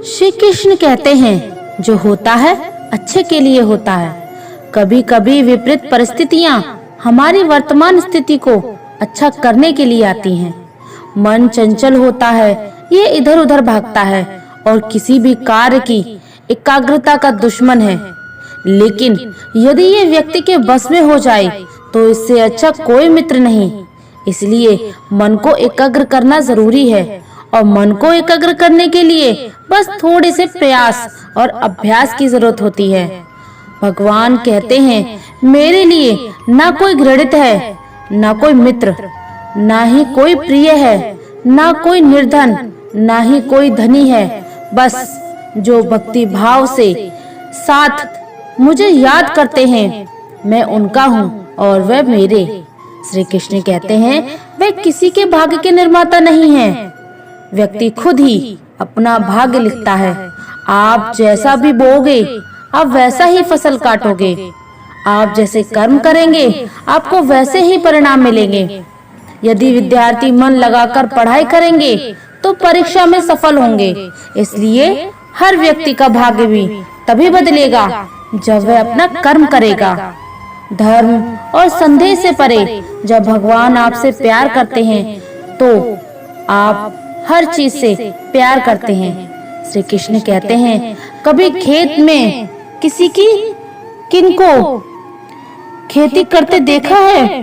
श्री कृष्ण कहते हैं जो होता है अच्छे के लिए होता है। कभी कभी विपरीत परिस्थितियां हमारी वर्तमान स्थिति को अच्छा करने के लिए आती हैं। मन चंचल होता है, ये इधर उधर भागता है और किसी भी कार्य की एकाग्रता का दुश्मन है। लेकिन यदि ये व्यक्ति के बस में हो जाए तो इससे अच्छा कोई मित्र नहीं। इसलिए मन को एकाग्र करना जरूरी है और मन को एकाग्र करने के लिए बस थोड़े से प्रयास और अभ्यास की जरूरत होती है। भगवान कहते हैं मेरे लिए ना कोई घृणित है, ना कोई मित्र, ना ही कोई प्रिय है, ना कोई निर्धन, ना ही कोई धनी है। बस जो भक्ति भाव से साथ मुझे याद करते हैं मैं उनका हूँ और वह मेरे। श्री कृष्ण कहते हैं वे किसी के भाग्य के निर्माता नहीं हैं। व्यक्ति खुद ही अपना भाग्य लिखता है। आप जैसा भी बोओगे आप वैसा ही फसल काटोगे। आप जैसे कर्म करेंगे आपको वैसे ही परिणाम मिलेंगे। यदि विद्यार्थी मन लगाकर पढ़ाई करेंगे तो परीक्षा में सफल होंगे। इसलिए हर व्यक्ति का भाग्य भी तभी बदलेगा जब वह अपना कर्म करेगा। धर्म और संदेह से परे जब भगवान आपसे प्यार करते हैं तो आप हर चीज से प्यार करते हैं। श्री कृष्ण कहते हैं कभी खेत में किसी की किनको खेती करते देखा है?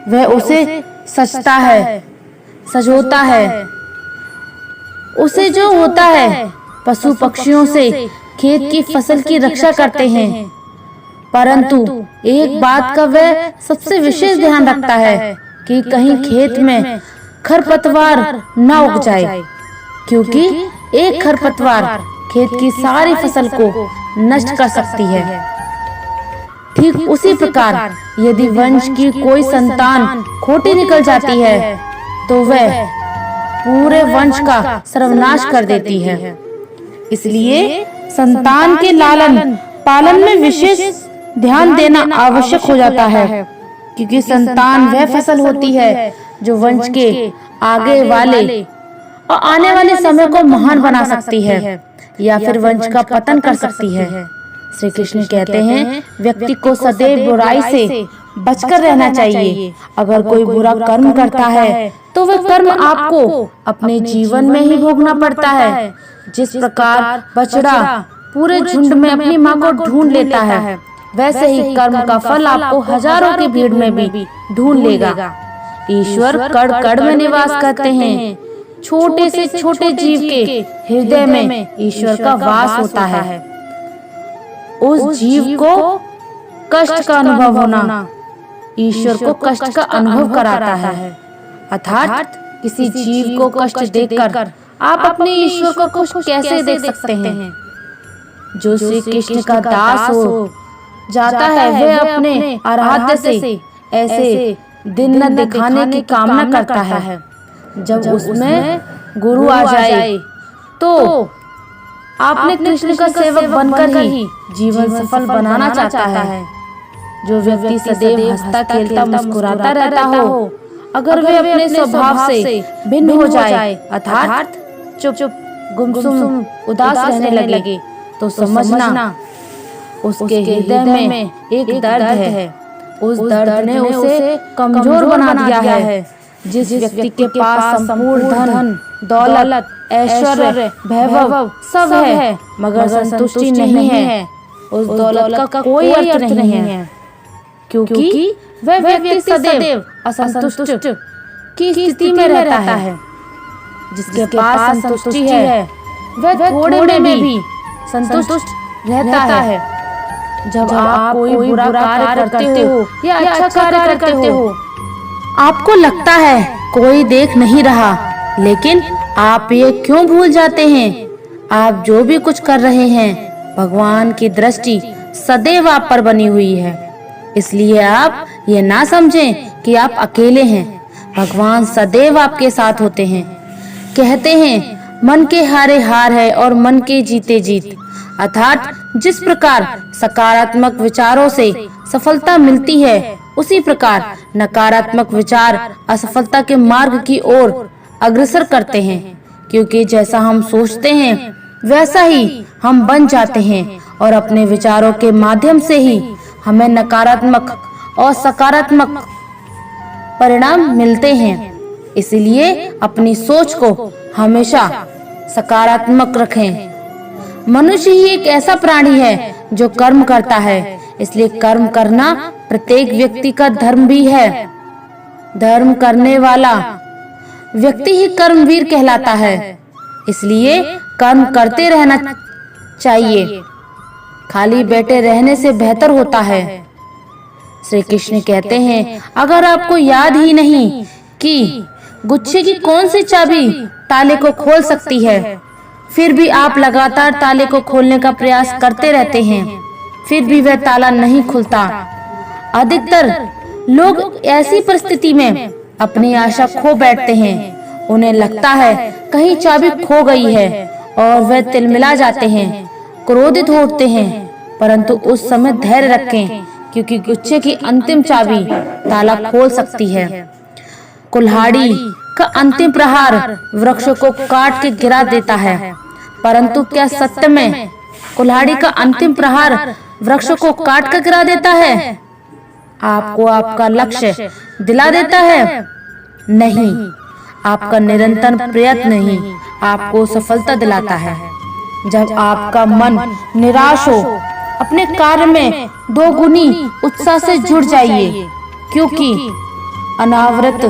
वह उसे सजता है, सजोता है। उसे जो होता है पशु पक्षियों से खेत की फसल की रक्षा करते हैं, परंतु एक बात का वह सबसे विशेष ध्यान रखता है कि कहीं खेत में खरपतवार न उग जाए, क्योंकि एक खरपतवार खेत की सारी फसल को नष्ट कर सकती है। ठीक उसी प्रकार यदि वंश की कोई संतान खोटी निकल जाती है तो वह पूरे वंश का सर्वनाश कर देती है। इसलिए संतान के लालन पालन में विशेष ध्यान देना आवश्यक हो जाता है, क्योंकि संतान वह फसल होती है जो वंश के आगे वाले और आने वाले समय को महान बना सकती है या फिर वंश का पतन कर सकती है। श्री कृष्ण कहते हैं व्यक्ति को सदैव बुराई से बचकर रहना चाहिए। अगर कोई बुरा कर्म करता है तो वह कर्म आपको अपने जीवन में ही भोगना पड़ता है। जिस प्रकार बछड़ा पूरे झुंड में अपनी माँ को ढूंढ लेता है, वैसे ही कर्म का फल आपको हजारों की भीड़ में भी ढूंढ लेगा। ईश्वर कण कण में निवास करते हैं। छोटे से छोटे जीव के हृदय में ईश्वर का वास होता है। उस जीव को कष्ट का अनुभव होना ईश्वर को कष्ट का अनुभव कराता है। अर्थात किसी जीव को कष्ट देकर आप अपने ईश्वर को खुश कैसे देख सकते हैं? जो श्री कृष्ण का दास हो जाता है वह अपने आराध्य से ऐसे दिन न दिखाने की कामना करता है। जब उसमें गुरु आ जाए तो आपने कृष्ण का सेवक बनकर ही जीवन सफल बनाना चाहता है। जो व्यक्ति सदैव हंसता खेलता मुस्कुराता रहता हो, अगर वे अपने स्वभाव से भिन्न हो जाए अर्थात चुप चुप गुमसुम उदास रहने लगे तो समझना उसके हृदय में एक दर्द है। उस दर्द ने उसे कमजोर बना दिया है। जिस व्यक्ति के पास संपूर्ण धन दौलत ऐश्वर्य वैभव सब है मगर संतुष्टि नहीं है, उस दौलत का कोई अर्थ नहीं है, क्योंकि वह व्यक्ति सदैव असंतुष्ट की स्थिति में रहता है। जिसके पास संतुष्टि है वह थोड़े में भी संतुष्ट रहता है। जब आप कोई बुरा कार्य करते हो या अच्छा कार्य करते हो, आपको लगता है कोई देख नहीं रहा, लेकिन आप ये क्यों भूल जाते हैं? आप जो भी कुछ कर रहे हैं भगवान की दृष्टि सदैव आप पर बनी हुई है। इसलिए आप ये ना समझें कि आप अकेले हैं। भगवान सदैव आपके साथ होते हैं। कहते हैं मन के हारे हार है और मन के जीते जीत। अर्थात जिस प्रकार सकारात्मक विचारों से सफलता मिलती है, उसी प्रकार नकारात्मक विचार असफलता के मार्ग की ओर अग्रसर करते हैं। क्योंकि जैसा हम सोचते हैं वैसा ही हम बन जाते हैं और अपने विचारों के माध्यम से ही हमें नकारात्मक और सकारात्मक परिणाम मिलते हैं। इसलिए अपनी सोच को हमेशा सकारात्मक रखें। मनुष्य ही एक ऐसा प्राणी है जो कर्म करता है, इसलिए कर्म करना प्रत्येक व्यक्ति का धर्म भी है। धर्म करने वाला व्यक्ति ही कर्मवीर कहलाता है, इसलिए कर्म करते रहना चाहिए। खाली बैठे रहने से बेहतर होता है। श्री कृष्ण कहते हैं, अगर आपको याद ही नहीं कि गुच्छे की कौन सी चाबी ताले को खोल सकती है, फिर भी आप लगातार ताले को खोलने का प्रयास करते रहते हैं, फिर भी वह ताला नहीं खुलता। अधिकतर लोग ऐसी परिस्थिति में अपनी आशा खो बैठते हैं। उन्हें लगता है कहीं चाबी खो गई है और वह तिलमिला जाते हैं, क्रोधित होते हैं। परंतु उस समय धैर्य रखें, क्योंकि गुच्छे की अंतिम चाबी ताला खोल सकती है। कुल्हाड़ी का अंतिम प्रहार वृक्ष को काट के गिरा देता है, परंतु क्या सत्य में कुल्हाड़ी का अंतिम प्रहार वृक्ष को काट कर गिरा देता है? आपको आपका लक्ष्य दिला देता है? नहीं, आपका निरंतर प्रयत्न ही आपको सफलता दिलाता है। जब आपका मन निराश हो, अपने कार्य में दोगुनी उत्साह से जुड़ जाइए, क्योंकि अनावृत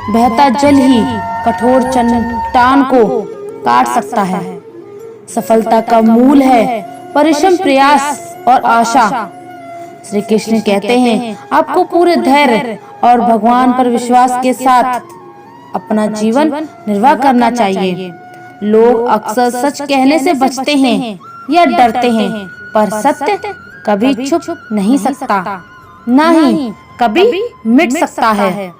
बहता जल ही कठोर चट्टान को काट सकता है। सफलता का मूल है परिश्रम, प्रयास और आशा। श्री कृष्ण कहते हैं, आपको पूरे धैर्य और भगवान पर विश्वास के साथ अपना जीवन निर्वाह करना चाहिए। लोग अक्सर सच कहने से बचते हैं या डरते हैं, पर सत्य कभी छुप नहीं सकता, ना ही कभी मिट सकता है।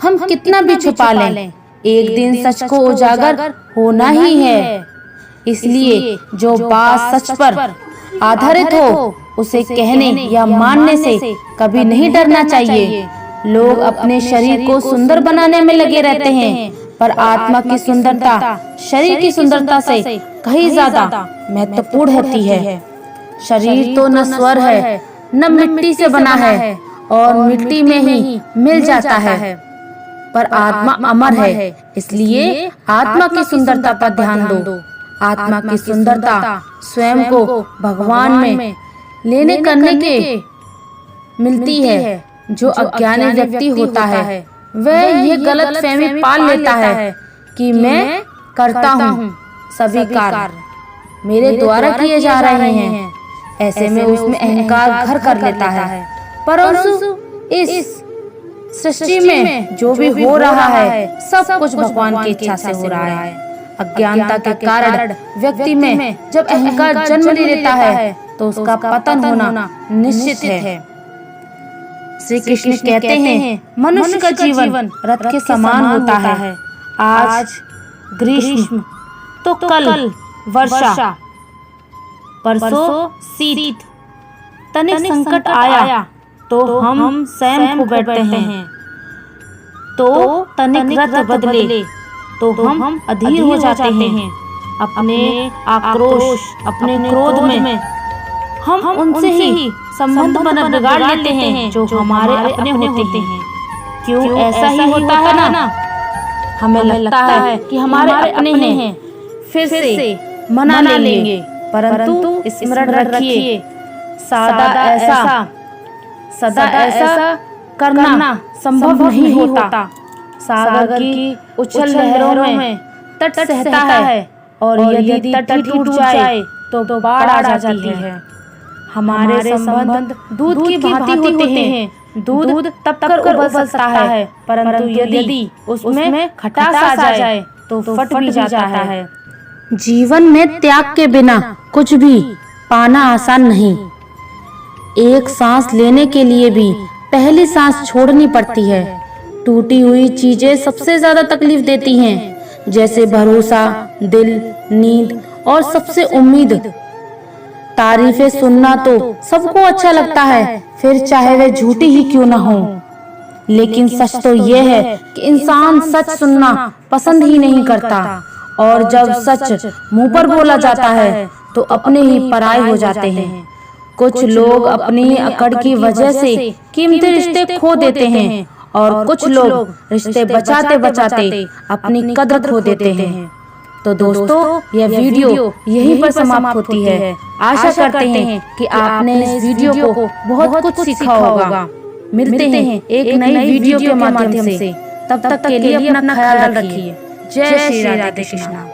हम कितना भी छुपा लें, एक दिन सच को उजागर होना ही है। इसलिए जो बात सच पर आधारित हो, उसे कहने या मानने से कभी नहीं डरना चाहिए। लोग अपने शरीर को सुंदर बनाने में लगे रहते हैं, पर आत्मा की सुंदरता शरीर की सुंदरता से कहीं ज्यादा महत्वपूर्ण होती है। शरीर तो न स्वर है, न मिट्टी से बना है और मिट्टी में ही मिल जाता है, पर आत्मा अमर है। इसलिए आत्मा की सुंदरता पर ध्यान दो। आत्मा की सुंदरता स्वयं को भगवान में लेने करने के मिलती है। जो अज्ञानी व्यक्ति होता है, वह ये गलत फहमी पाल लेता है कि मैं करता हूँ सभी कार्य, मेरे द्वारा किए जा रहे हैं। ऐसे में उसमें अहंकार घर कर लेता है। परंतु इस सृष्टि में जो भी हो रहा है, सब कुछ भगवान की इच्छा से हो रहा है। अज्ञानता के कारण व्यक्ति में जब अहंकार जन्म ले लेता है, तो उसका पतन होना निश्चित है। श्री कृष्ण कहते हैं, मनुष्य का जीवन रथ के समान होता है। आज ग्रीष्म तो कल वर्षा, परसों शीत, तनिक संकट आया तो हम स्वयं खो बैठते हैं। तो तनिक रथ बदले तो हम अधीर हो जाते हैं। अपने आक्रोश, अपने क्रोध में हम उनसे ही संबंध बिगाड़ लेते हैं जो हमारे अपने होते हैं। क्यों ऐसा ही होता है ना? हमें लगता है कि हमारे अपने हैं, फिर से मना लेंगे, परंतु स्मरण रखिए, सदा ऐसा करना संभव नहीं होता। सागर की उछल लहरों में तट सहता है, और यदि तट टूट जाए तो बाढ़ आ जाती है। हमारे संबंध दूध की भांति होते हैं। दूध तब तक उबलता है, परंतु यदि उसमें खटास आ जाए तो फट भी जाता है। जीवन में त्याग के बिना कुछ भी पाना आसान नहीं। एक सांस लेने के लिए भी पहली सांस छोड़नी पड़ती है। टूटी हुई चीजें सबसे ज्यादा तकलीफ देती हैं, जैसे भरोसा, दिल, नींद और सबसे उम्मीद। तारीफें सुनना तो सबको अच्छा लगता है, फिर चाहे वे झूठी ही क्यों ना हो। लेकिन सच तो यह है कि इंसान सच सुनना पसंद ही नहीं करता और जब सच मुंह पर बोला जाता है तो अपने ही पराये हो जाते हैं। कुछ लोग अपनी अकड़ की वजह से कीमती रिश्ते खो देते हैं और कुछ लोग रिश्ते बचाते बचाते अपनी कदर खो देते हैं। तो दोस्तों, यह वीडियो यहीं पर समाप्त होती है। आशा करते हैं कि आपने इस वीडियो को बहुत कुछ सीखा होगा। मिलते हैं एक नई वीडियो के माध्यम से। तब तक के लिए अपना ख्याल रखिए। जय श्री राधे कृष्णा।